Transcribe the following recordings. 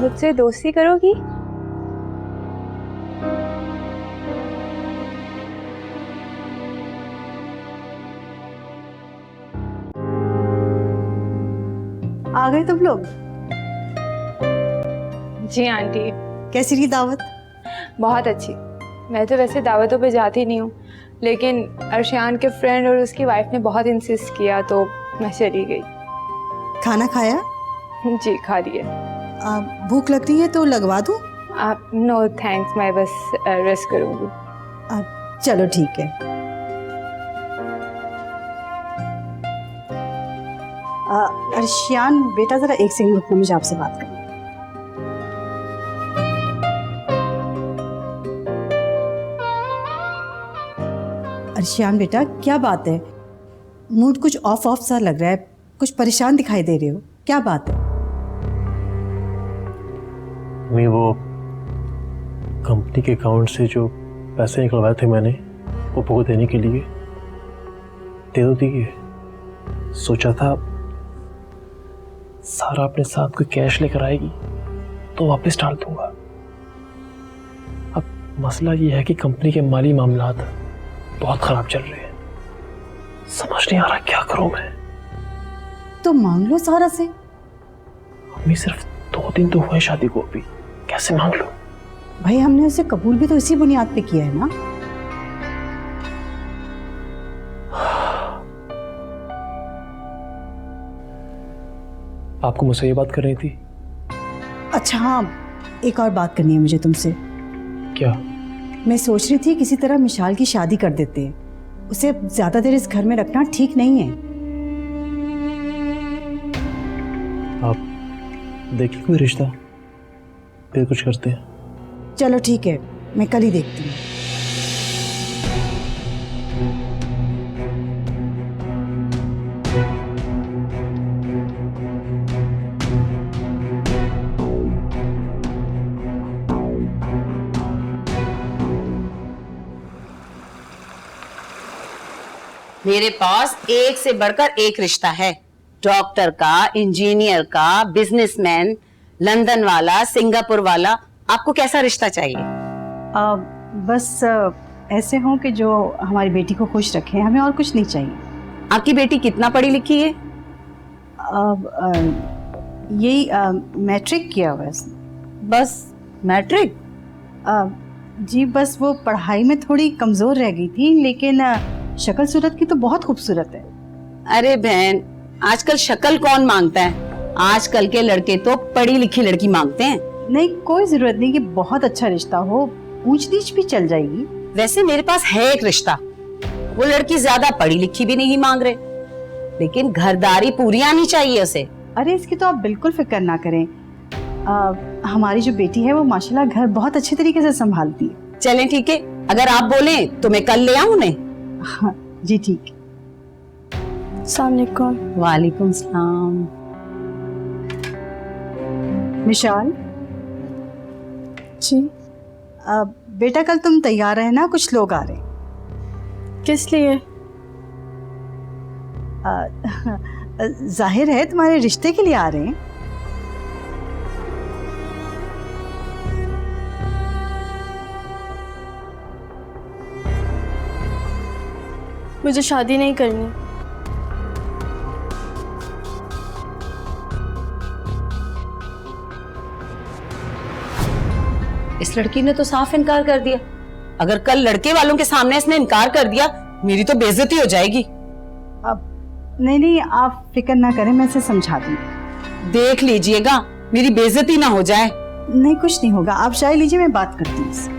मुझसे दोस्ती करोगी? आ गए तुम लोग? जी आंटी। कैसी रही दावत? बहुत अच्छी। मैं तो वैसे दावतों पे जाती नहीं हूँ, लेकिन अर्शियान के फ्रेंड और उसकी वाइफ ने बहुत इंसिस्ट किया तो मैं चली गई। खाना खाया? जी खा लिए। भूख लग रही है तो लगवा दूं? आप नो थैंक्स, मैं बस रेस्ट करूँगी। चलो ठीक है। अर्शियान बेटा जरा एक सेकंड रुकना, मुझे आपसे बात करनी। अर्शियान बेटा क्या बात है? मूड कुछ ऑफ ऑफ सा लग रहा है, कुछ परेशान दिखाई दे रहे हो, क्या बात है? मैं वो कंपनी के अकाउंट से जो पैसे निकलवाए थे मैंने पप्पू को देने के लिए, दे दो दिए। सोचा था सारा अपने साथ कोई कैश लेकर आएगी तो वापस डाल दूंगा। अब मसला ये है कि कंपनी के माली मामलात बहुत खराब चल रहे हैं, समझ नहीं आ रहा क्या करूं मैं। तो मांग लो सारा से। अम्मी सिर्फ 2 दिन तो हुए शादी को, अभी कैसे मांग लो? भाई हमने उसे कबूल भी तो इसी बुनियाद पे किया है ना। आपको मुझसे ये बात करनी थी? अच्छा हाँ, एक और बात करनी है मुझे तुमसे। क्या? मैं सोच रही थी किसी तरह मिशाल की शादी कर देते हैं, उसे ज्यादा देर इस घर में रखना ठीक नहीं है। आप देखिए कोई रिश्ता, फिर कुछ करते हैं। चलो ठीक है, मैं कल ही देखती हूँ। मेरे पास एक से बढ़कर एक रिश्ता है। डॉक्टर का, इंजीनियर का, बिजनेसमैन, लंदन वाला, सिंगापुर वाला। आपको कैसा रिश्ता चाहिए? बस ऐसे हों कि जो हमारी बेटी को खुश रखे, हमें और कुछ नहीं चाहिए। आपकी बेटी कितना पढ़ी लिखी है? यही मैट्रिक किया हुआ है उसने। बस मैट्रिक? जी बस वो पढ़ाई में थोड़ी कमजोर रह गई थी, लेकिन शक्ल सूरत की तो बहुत खूबसूरत है। अरे बहन, आजकल शक्ल कौन मांगता है? आजकल के लड़के तो पढ़ी लिखी लड़की मांगते हैं। नहीं, कोई जरूरत नहीं कि बहुत अच्छा रिश्ता हो, ऊंच नीच भी चल जाएगी। वैसे मेरे पास है एक रिश्ता। वो लड़की ज्यादा पढ़ी लिखी भी नहीं मांग रहे, लेकिन घरदारी पूरी आनी चाहिए उसे। अरे इसकी तो आप बिल्कुल फिक्र ना करें। हमारी जो बेटी है वो माशाल्लाह घर बहुत अच्छे तरीके से संभालती है। चलें ठीक है, अगर आप बोले तो मैं कल ले आऊं उन्हें। हाँ जी ठीक। अस्सलाम वालेकुम। वालेकुम सलाम। मिशाल जी बेटा कल तुम तैयार रहना, कुछ लोग आ रहे हैं। किस लिए? जाहिर है तुम्हारे रिश्ते के लिए आ रहे हैं। मुझे शादी नहीं करनी। इस लड़की ने तो साफ इनकार कर दिया। अगर कल लड़के वालों के सामने इसने इनकार कर दिया, मेरी तो बेइज्जती हो जाएगी। अब नहीं, आप फिक्र ना करें, मैं इसे समझा दूंगी। देख लीजिएगा मेरी बेइज्जती ना हो जाए। नहीं कुछ नहीं होगा, आप चाय लीजिए, मैं बात करती हूँ इससे।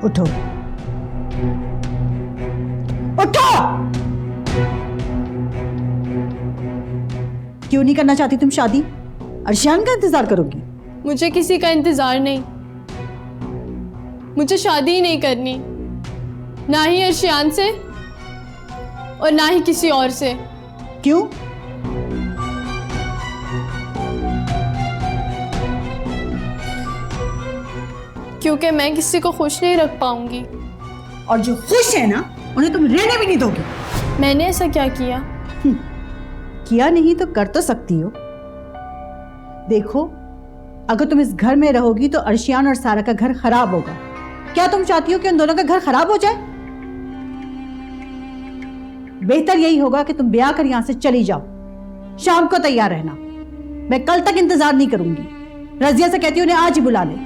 उठो उठो। क्यों नहीं करना चाहती तुम शादी? अर्शियान का इंतजार करोगी? मुझे किसी का इंतजार नहीं, मुझे शादी ही नहीं करनी, ना ही अर्शियान से और ना ही किसी और से। क्यों? क्योंकि मैं किसी को खुश नहीं रख पाऊंगी। और जो खुश है ना, उन्हें तुम रहने भी नहीं दोगी। मैंने ऐसा क्या किया? किया नहीं तो कर तो सकती हो। देखो, अगर तुम इस घर में रहोगी तो अर्शियान और सारा का घर खराब होगा। क्या तुम चाहती हो कि उन दोनों का घर खराब हो जाए? बेहतर यही होगा कि तुम ब्याह कर यहां से चली जाओ। शाम को तैयार रहना, मैं कल तक इंतजार नहीं करूंगी। रजिया से कहती हूँ उन्हें आज ही बुला ले।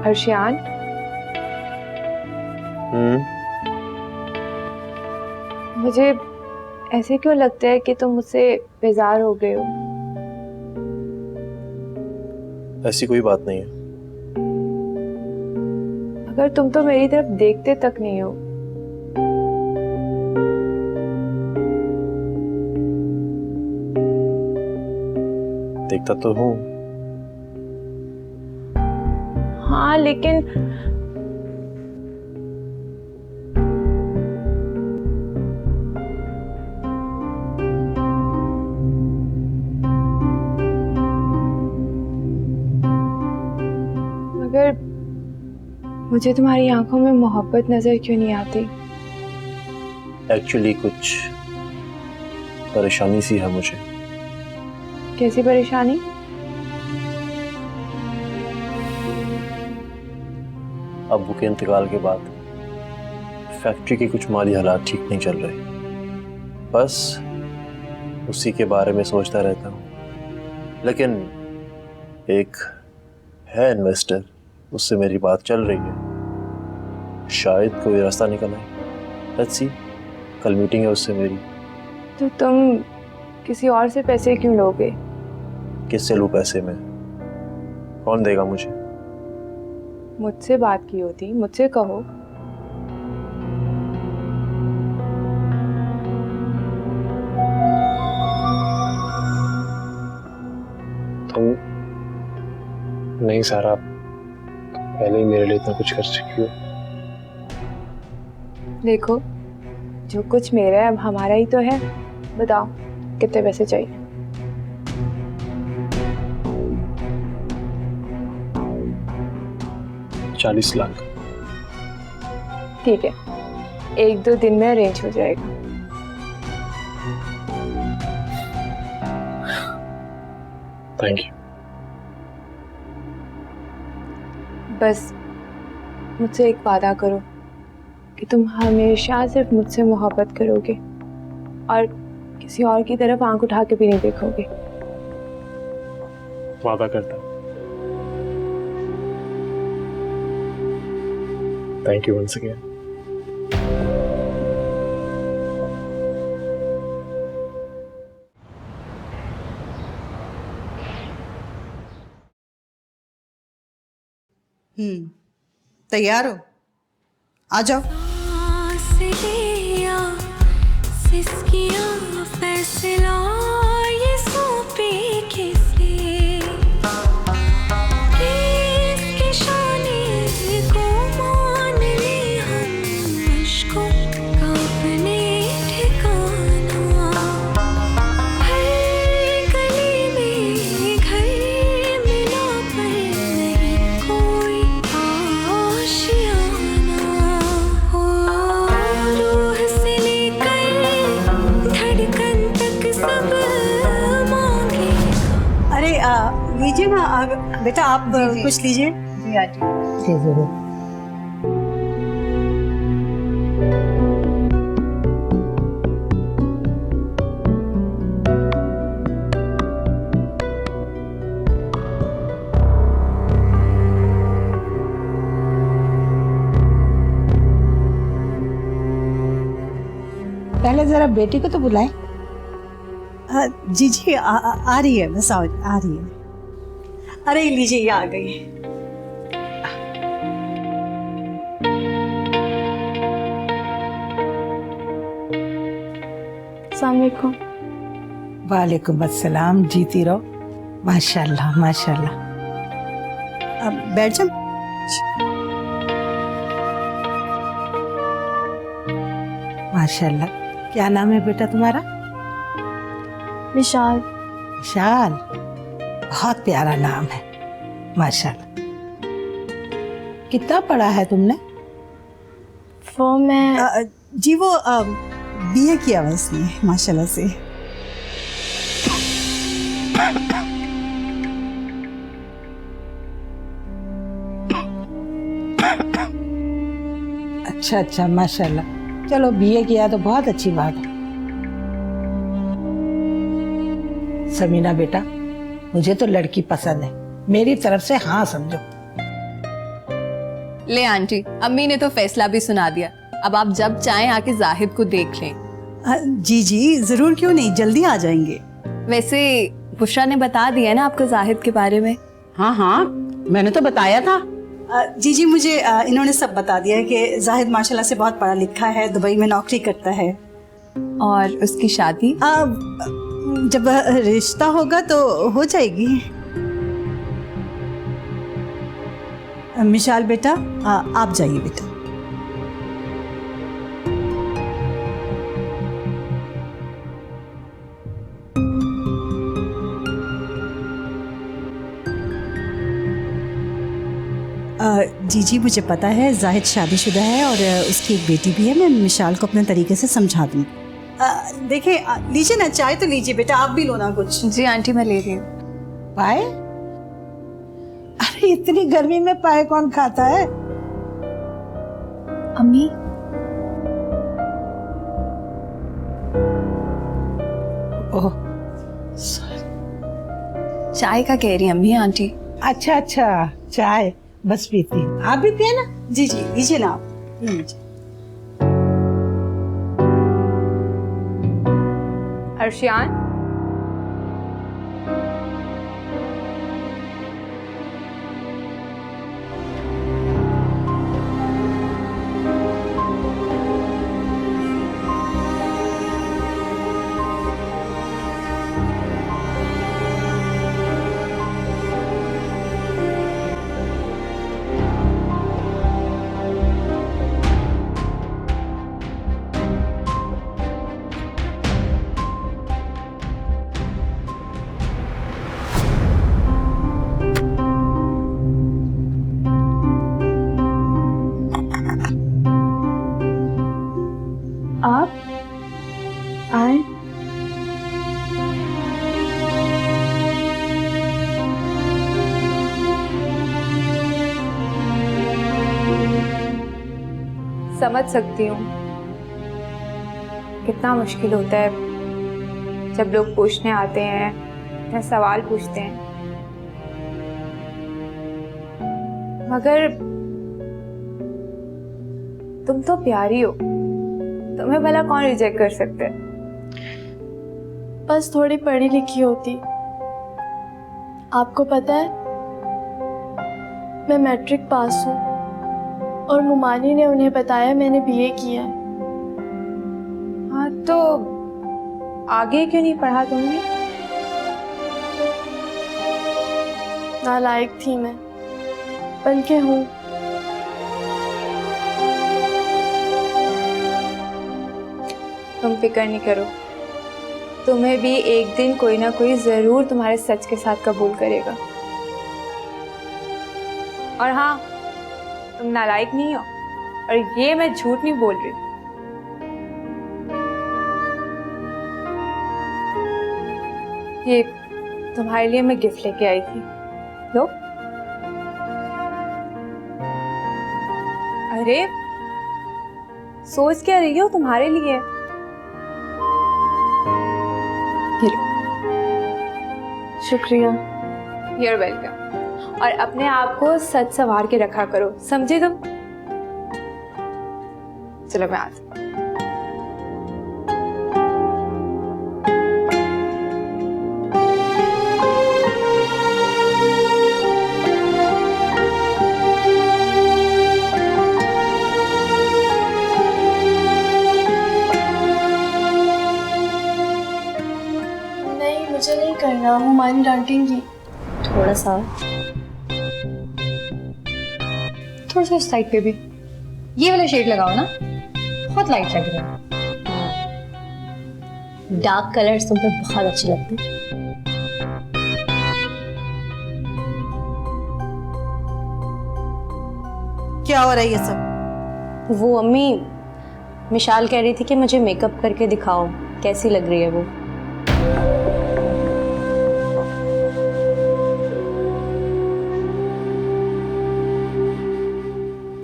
अर्शियान, मुझे ऐसे क्यों लगता है कि तुम मुझसे बेजार हो गए हो? ऐसी कोई बात नहीं है। अगर तुम तो मेरी तरफ देखते तक नहीं हो। देखता तो हूँ। हाँ, लेकिन मगर मुझे तुम्हारी आंखों में मोहब्बत नजर क्यों नहीं आती? एक्चुअली कुछ परेशानी सी है मुझे। कैसी परेशानी? अब्बू के इंतकाल के बाद फैक्ट्री के कुछ माली हालात ठीक नहीं चल रहे। बस उसी के बारे में सोचता रहता हूँ। लेकिन एक है इन्वेस्टर, उससे मेरी बात चल रही है। शायद कोई रास्ता निकल आए। लेट्स सी, कल मीटिंग है उससे मेरी। तो तुम किसी और से पैसे क्यों लोगे? किससे लूँ पैसे में? कौन देगा मुझे? मुझसे बात की होती, मुझसे कहो। तुम नहीं सारा, पहले ही मेरे लिए इतना कुछ कर चुकी हो। देखो, जो कुछ मेरा है अब हमारा ही तो है। बताओ कितने पैसे चाहिए? $40 लाख। ठीक है, 1-2 दिन में अरेंज हो जाएगा। Thank you. बस मुझसे एक वादा करो कि तुम हमेशा सिर्फ मुझसे मोहब्बत करोगे और किसी और की तरफ आंख उठा के भी नहीं देखोगे। वादा करता हूँ। Thank you once again. तैयार हो? आ जाओ। फैसला ये सौंपे किसे, किसके शाने को मान ले हम, मुझको का अपने ठिकाना। हर गली में घर मिला पर नहीं कोई आशियाना। हो रूह से लेकर धड़कन तक सब मांगे। अरे लीजिए ना, बेटा आप कुछ लीजिए। जी जरूर। पहले जरा बेटी को तो बुलाएं। जी जी आ रही है, बस आ रही है। अरे लीजिए, ये आ गई। अस्सलाम वालेकुम। वालेकुम अस्सलाम, जीती रहो। माशाल्लाह माशाल्लाह। अब बैठ जाओ। माशाल्लाह। क्या नाम है बेटा तुम्हारा? विशाल। विशाल, बहुत प्यारा नाम है, माशाल्लाह। कितना पढ़ा है तुमने? वो मैं जी वो बीए किया हुआ इसने, माशाल्लाह से। अच्छा अच्छा, माशाल्लाह। चलो बीए किया तो बहुत अच्छी बात है। समीना बेटा, मुझे तो लड़की पसंद है, मेरी तरफ से हाँ समझो। ले आंटी, अम्मी ने तो फैसला भी सुना दिया। अब आप जब चाहें आके जाहिद को देख लें। जी जी जरूर, क्यों नहीं, जल्दी आ जाएंगे। वैसे बुशरा ने बता दिया ना आपको जाहिद के बारे में? हाँ हाँ, मैंने तो बताया था। जी जी, मुझे इन्होंने सब बता दिया है कि जाहिद माशाल्लाह से बहुत पढ़ा लिखा है, दुबई में नौकरी करता है। और उसकी शादी? जब रिश्ता होगा तो हो जाएगी। मिशाल बेटा, आप जाइए बेटा। जी जी, मुझे पता है जाहिद शादीशुदा है और उसकी एक बेटी भी है। मैं मिशाल को अपने तरीके से समझा दूँ। देखिए, लीजिए ना, चाय तो लीजिए बेटा, आप भी लो ना कुछ। जी आंटी, मैं ले रही हूँ। पाए? अरे इतनी गर्मी में पाए कौन खाता है? अम्मी, ओह, चाय का कह रही हैं अम्मी आंटी। अच्छा अच्छा, चाय बस पीती हूँ। आप भी पिए ना? जी जी, लीजिए ना आप, लीजिए। अर्शियान, आप आए। समझ सकती हूँ कितना मुश्किल होता है जब लोग पूछने आते हैं या सवाल पूछते हैं, मगर तुम तो प्यारी हो, तुम्हें भला कौन रिजेक्ट कर सकते है। बस थोड़ी पढ़ी लिखी होती। आपको पता है, मैं मैट्रिक पास हूँ और मुमानी ने उन्हें बताया मैंने बीए किया है। हाँ, तो आगे क्यों नहीं पढ़ा तुमने? नालायक थी मैं, बल्कि हूँ। तुम फिक्र नहीं करो, तुम्हें भी एक दिन कोई ना कोई जरूर तुम्हारे सच के साथ कबूल करेगा। और हाँ, तुम नालायक नहीं हो, और ये मैं झूठ नहीं बोल रही। ये तुम्हारे लिए मैं गिफ्ट लेके आई थी, लो। अरे सोच क्या रही हो, तुम्हारे लिए। शुक्रिया। You're welcome। और अपने आप को सच संवार के रखा करो, समझे तुम? चलो मैं आती हूँ। आन डांटेंगी। थोड़ा सा इस साइड पे भी ये वाला शेड लगाओ ना, बहुत लाइट लग रहा है। डार्क कलर्स तुम पे बहुत अच्छे लगते हैं। क्या हो रहा है ये सब? वो अम्मी, मिशाल कह रही थी कि मुझे मेकअप करके दिखाओ कैसी लग रही है वो।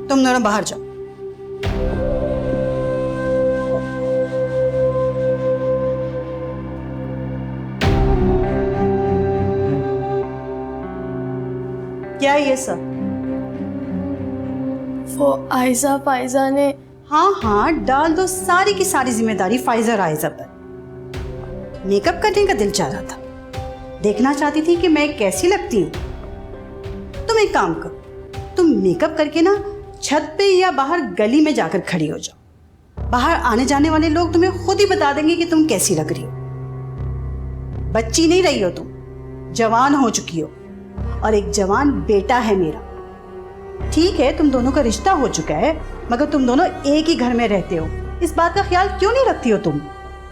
तुम दोनों बाहर जाओ। क्या है ये सब? वो आयजा फायजा ने। हाँ हाँ, डाल दो सारी की सारी जिम्मेदारी फाइजा और आयजा पर। मेकअप करने का दिल चाह रहा था, देखना चाहती थी कि मैं कैसी लगती हूँ। तुम एक काम करो, तुम मेकअप करके ना छत पे या बाहर गली में जाकर खड़ी हो जाओ। बाहर आने जाने वाले लोग तुम्हें खुद ही बता देंगे कि तुम कैसी लग रही हो। बच्ची नहीं रही हो तुम, जवान हो चुकी हो, और एक जवान बेटा है मेरा। ठीक है, तुम दोनों का रिश्ता हो चुका है, मगर तुम दोनों एक ही घर में रहते हो। इस बात का ख्याल क्यों नहीं रखती हो तुम?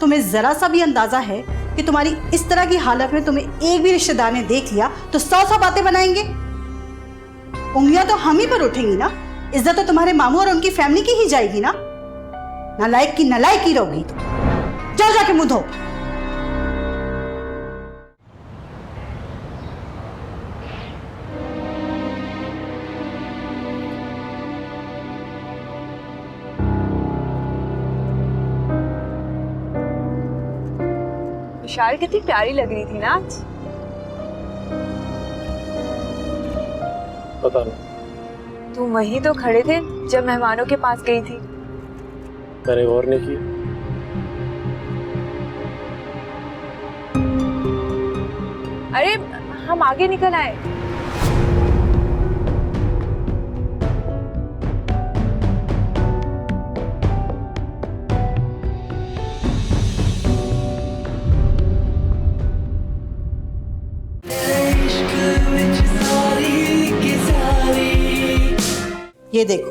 तुम्हें जरा सा भी अंदाजा है कि तुम्हारी इस तरह की हालत में तुम्हें एक भी रिश्तेदार ने देख लिया तो 100 बातें बनाएंगे। उंगलियां तो हम ही पर उठेंगी ना, इज्जत तो तुम्हारे मामू और उनकी फैमिली की ही जाएगी ना। नालायक की नालायक ही रहोगी तुम। जाओ जाके मुंह धो। विशाल कितनी प्यारी लग रही थी ना आज। पता नहीं, तुम वहीं तो खड़े थे जब मेहमानों के पास गई थी। मैंने गौर नहीं की। अरे हम आगे निकल आए। ये देखो,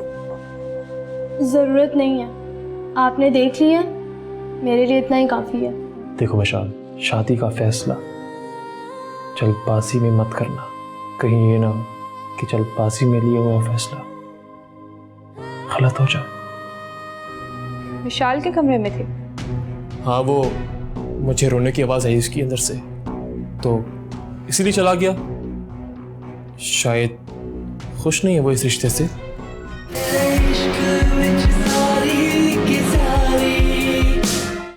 जरूरत नहीं है, आपने देख लिया, मेरे लिए इतना ही काफी है। देखो विशाल, शादी का फैसला जल्दबाजी में मत करना। कहीं ये ना हो कि जल्दबाजी में लिया हुआ फैसला गलत हो जाए। विशाल के कमरे में थे। हाँ, वो मुझे रोने की आवाज़ आई उसकी अंदर से, तो इसीलिए चला गया। शायद खुश नहीं है वो इस रिश्ते से।